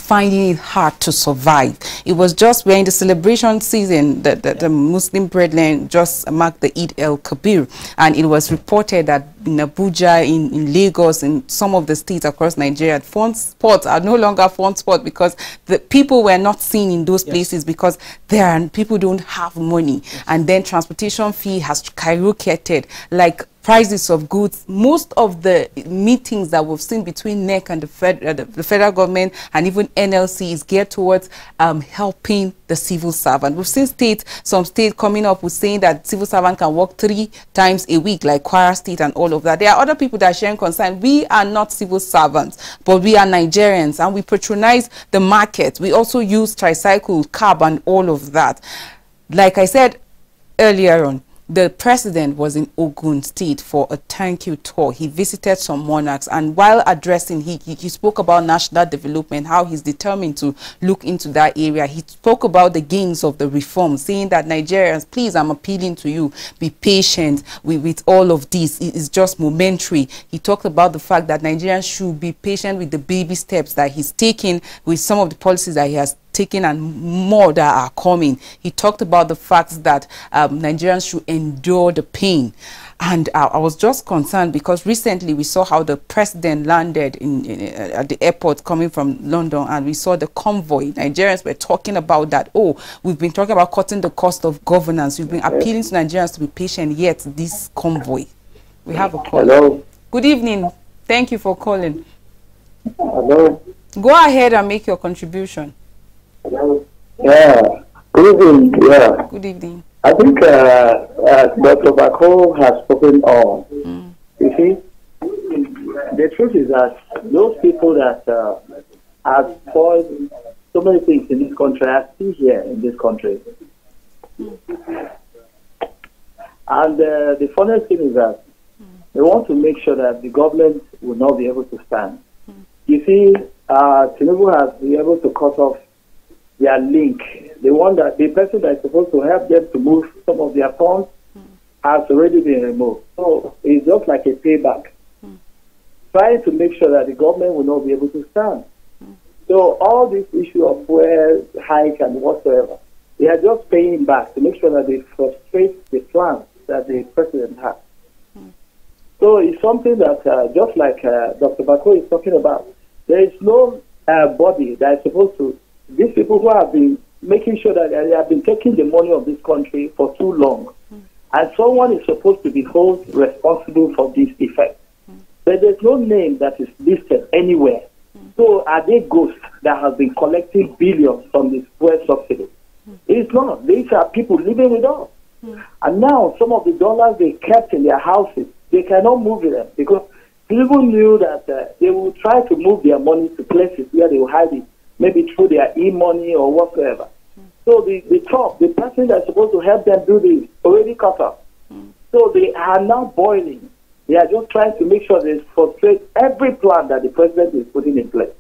finding it hard to survive. It was just when the celebration season, the Muslim brethren just marked the Eid el-Kabir, and it was reported that in Abuja, in Lagos, in some of the states across Nigeria, fun spots are no longer fun spots because the people were not seen in those places because people don't have money. And then transportation fee has skyrocketed, like prices of goods. Most of the meetings that we've seen between NEC and the federal government and even NLC is geared towards helping the civil servant. We've seen some states coming up with saying that civil servant can work 3 times a week, like Kwara State and all of that. There are other people that are sharing concern. We are not civil servants, but we are Nigerians, and we patronize the market. We also use tricycle, cab, and all of that. Like I said earlier on, the president was in Ogun State for a thank you tour. He visited some monarchs, and while addressing, he spoke about national development, how he's determined to look into that area. He spoke about the gains of the reform, saying that Nigerians, please, I'm appealing to you, be patient with all of this. It is just momentary. He talked about the fact that Nigerians should be patient with the baby steps that he's taking with some of the policies that he has taken and more that are coming. He talked about the fact that Nigerians should endure the pain. And I was just concerned because recently we saw how the president landed at the airport coming from London, and we saw the convoy. Nigerians were talking about that. Oh, we've been talking about cutting the cost of governance. We've been appealing to Nigerians to be patient, yet this convoy. We have a call. Hello. Good evening. Thank you for calling. Hello. Go ahead and make your contribution. Yeah. Good evening. Yeah. Good evening. I think Dr. Bako has spoken on. You see, the truth is that those people that have spoiled so many things in this country are still here in this country. And the funniest thing is that they want to make sure that the government will not be able to stand. You see, Tinubu has been able to cut off their link. The one that the person that is supposed to help them to move some of their funds has already been removed. So it's just like a payback, trying to make sure that the government will not be able to stand. So all this issue of fuel hike and whatsoever, they are just paying back to make sure that they frustrate the plans that the president has. So it's something that, just like Dr. Bako is talking about, there is no body that is supposed to, these people who have been making sure that they have been taking the money of this country for too long, and someone is supposed to be held responsible for this effect. But there's no name that is listed anywhere. So are they ghosts that have been collecting billions from this fuel subsidy? It's not. These are people living with us. And now some of the dollars they kept in their houses, they cannot move them because people knew that they will try to move their money to places where they will hide it. maybe through their e-money or whatsoever. So the top, the person that's supposed to help them do this, already cut off. So they are now boiling. They are just trying to make sure they frustrate every plan that the president is putting in place.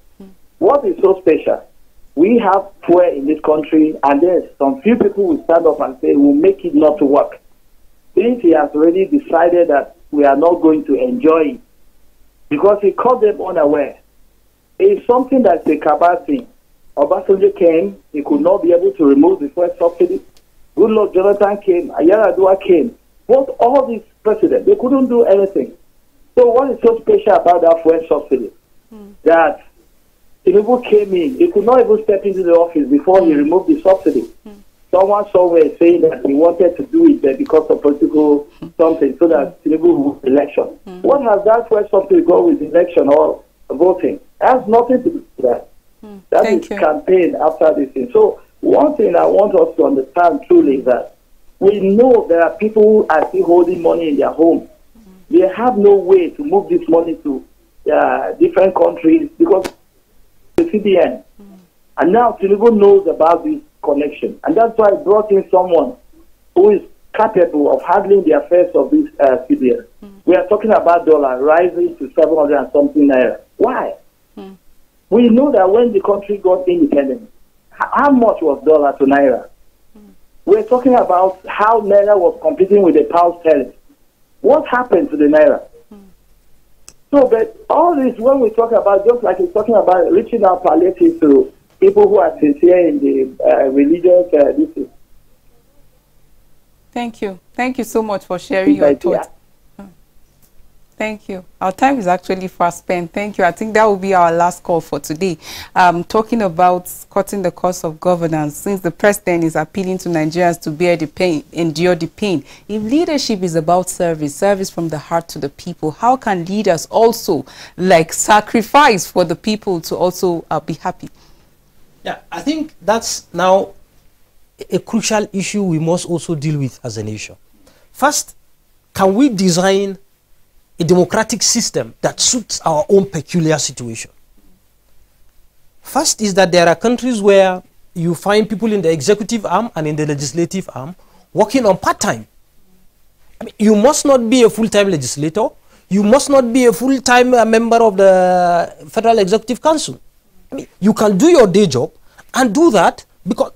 What is so special? We have fuel in this country, and there's some few people will stand up and say, we'll make it not to work. Since he has already decided that we are not going to enjoy it, because he caught them unaware. It's something that's a cabal thing. Obasanjo came, he could not be able to remove the fuel subsidy. Goodluck Jonathan came, Yar'Adua came. Both all these presidents, they couldn't do anything. So what is so special about that fuel subsidy? That Tinubu came in, he could not even step into the office before he removed the subsidy. Someone somewhere saying that he wanted to do it there because of political something, so that Tinubu would win election. What has that fuel subsidy got with election or voting? It has nothing to do with that. That is campaign after this thing. So one thing I want us to understand truly is that we know there are people who are still holding money in their home. They have no way to move this money to different countries because the CBN. And now Tinubu knows about this connection. And that's why I brought in someone who is capable of handling the affairs of this CBN. We are talking about dollar rising to 700 and something naira. Why? We know that when the country got independent, how much was dollar to naira? We're talking about how naira was competing with the pound sterling. What happened to the naira? So, but all this, when we talk about, just like we're talking about reaching out palliative to people who are sincere in the religious this. Thank you. Thank you so much for sharing your thoughts. Thank you. Our time is actually fast spent. Thank you. I think that will be our last call for today. Talking about cutting the cost of governance, since the president is appealing to Nigerians to bear the pain, endure the pain. If leadership is about service, service from the heart to the people, how can leaders also sacrifice for the people to also be happy? Yeah, I think that's now a crucial issue we must also deal with as a nation. First, can we design a democratic system that suits our own peculiar situation? First is that there are countries where you find people in the executive arm and in the legislative arm working on part-time. I mean, you must not be a full-time legislator. You must not be a full-time member of the Federal Executive Council. I mean, you can do your day job and do that because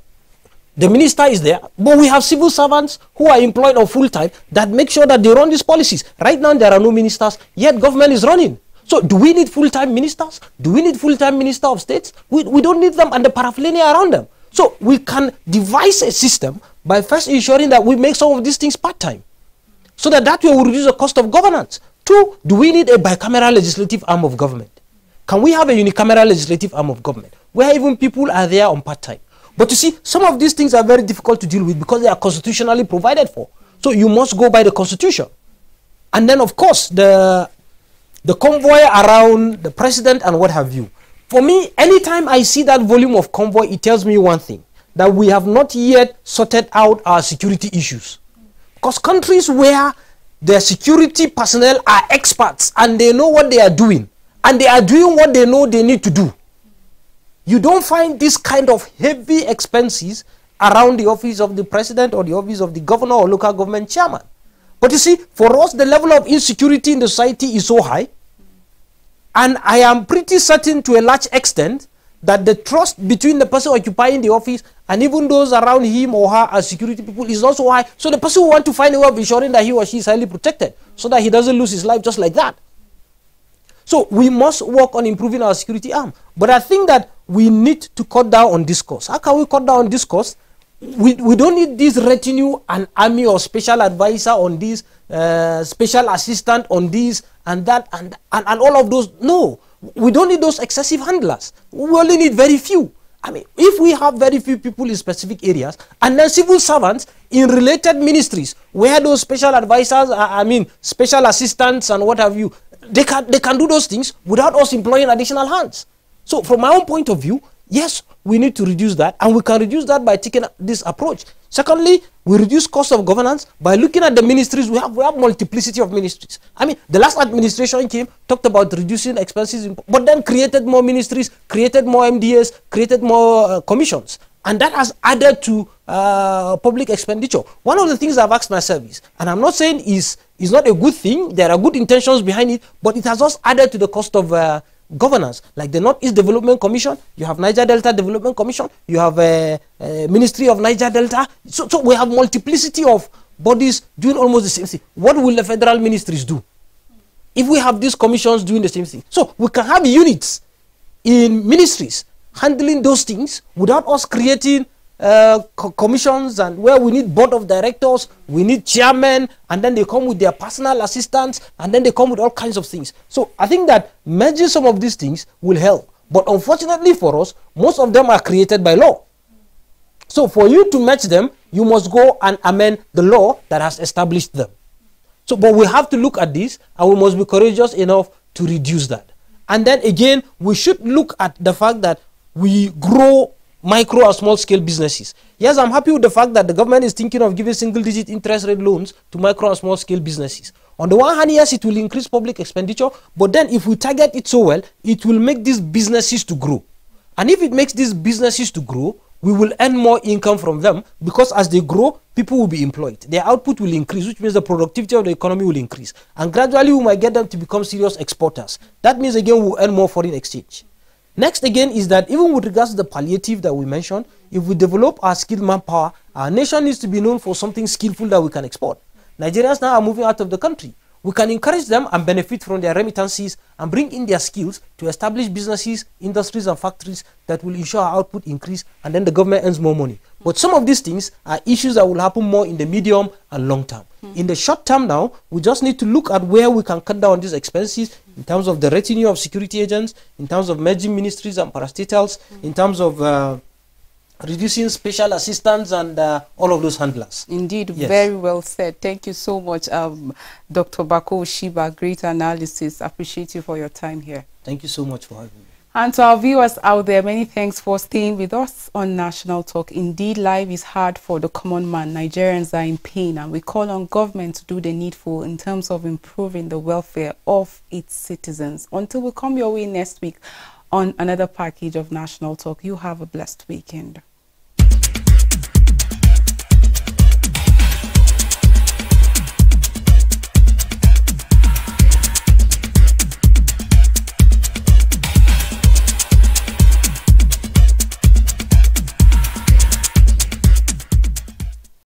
the minister is there, but we have civil servants who are employed on full-time that make sure that they run these policies. Right now, there are no ministers, yet government is running. So do we need full-time ministers? Do we need full-time minister of states? We don't need them and the paraphernalia around them. So we can devise a system by first ensuring that we make some of these things part-time, so that way we reduce the cost of governance. Two, do we need a bicameral legislative arm of government? Can we have a unicameral legislative arm of government where even people are there on part-time? But you see, some of these things are very difficult to deal with because they are constitutionally provided for. So you must go by the constitution. And then, of course, the convoy around the president and what have you. For me, anytime I see that volume of convoy, it tells me one thing, that we have not yet sorted out our security issues. Because countries where their security personnel are experts and they know what they are doing, and they are doing what they know they need to do, you don't find this kind of heavy expenses around the office of the president or the office of the governor or local government chairman. But you see, for us, the level of insecurity in the society is so high. And I am pretty certain to a large extent that the trust between the person occupying the office and even those around him or her as security people is also high. So the person will want to find a way of ensuring that he or she is highly protected so that he doesn't lose his life just like that. So we must work on improving our security arm. But I think that we need to cut down on this cost. How can we cut down on this cost? We don't need this retinue and army or special advisor on this, special assistant on this and that and all of those. No, we don't need those excessive handlers. We only need very few. I mean, if we have very few people in specific areas and then civil servants in related ministries where those special advisors, special assistants and what have you, they can do those things without us employing additional hands. So from my own point of view, yes, we need to reduce that, and we can reduce that by taking this approach. Secondly, we reduce cost of governance by looking at the ministries. We have multiplicity of ministries. I mean, the last administration came, talked about reducing expenses, but then created more ministries, created more MDAs, created more commissions. And that has added to public expenditure. One of the things I've asked myself is, and I'm not saying is not a good thing, there are good intentions behind it, but it has also added to the cost of governance. Like the Northeast Development Commission, you have Niger Delta Development Commission, you have a Ministry of Niger Delta. So we have multiplicity of bodies doing almost the same thing. What will the federal ministries do if we have these commissions doing the same thing? So we can have units in ministries handling those things without us creating commissions, and where we need board of directors, we need chairmen, and then they come with their personal assistants, and then they come with all kinds of things. So I think that merging some of these things will help. But unfortunately for us, most of them are created by law. So for you to match them, you must go and amend the law that has established them. So, but we have to look at this, and we must be courageous enough to reduce that. And then again, we should look at the fact that we grow micro and small scale businesses. Yes, I'm happy with the fact that the government is thinking of giving single-digit interest rate loans to micro and small scale businesses. On the one hand, yes, it will increase public expenditure, but then if we target it so well, it will make these businesses to grow. And if it makes these businesses to grow, we will earn more income from them, because as they grow, people will be employed. Their output will increase, which means the productivity of the economy will increase. And gradually, we might get them to become serious exporters. That means, again, we'll earn more foreign exchange. Next, again, is that even with regards to the palliative that we mentioned, if we develop our skilled manpower, our nation needs to be known for something skillful that we can export. Nigerians now are moving out of the country. We can encourage them and benefit from their remittances and bring in their skills to establish businesses, industries, and factories that will ensure our output increase, and then the government earns more money. But some of these things are issues that will happen more in the medium and long term. In the short term now, we just need to look at where we can cut down these expenses in terms of the retinue of security agents, in terms of merging ministries and parastatals, in terms of reducing special assistants and all of those handlers. Indeed, yes. Very well said. Thank you so much, Dr. Bako Shiba. Great analysis. Appreciate you for your time here. Thank you so much for having me. And to our viewers out there, many thanks for staying with us on National Talk. Indeed, life is hard for the common man. Nigerians are in pain, and we call on government to do the needful in terms of improving the welfare of its citizens. Until we come your way next week on another package of National Talk, you have a blessed weekend.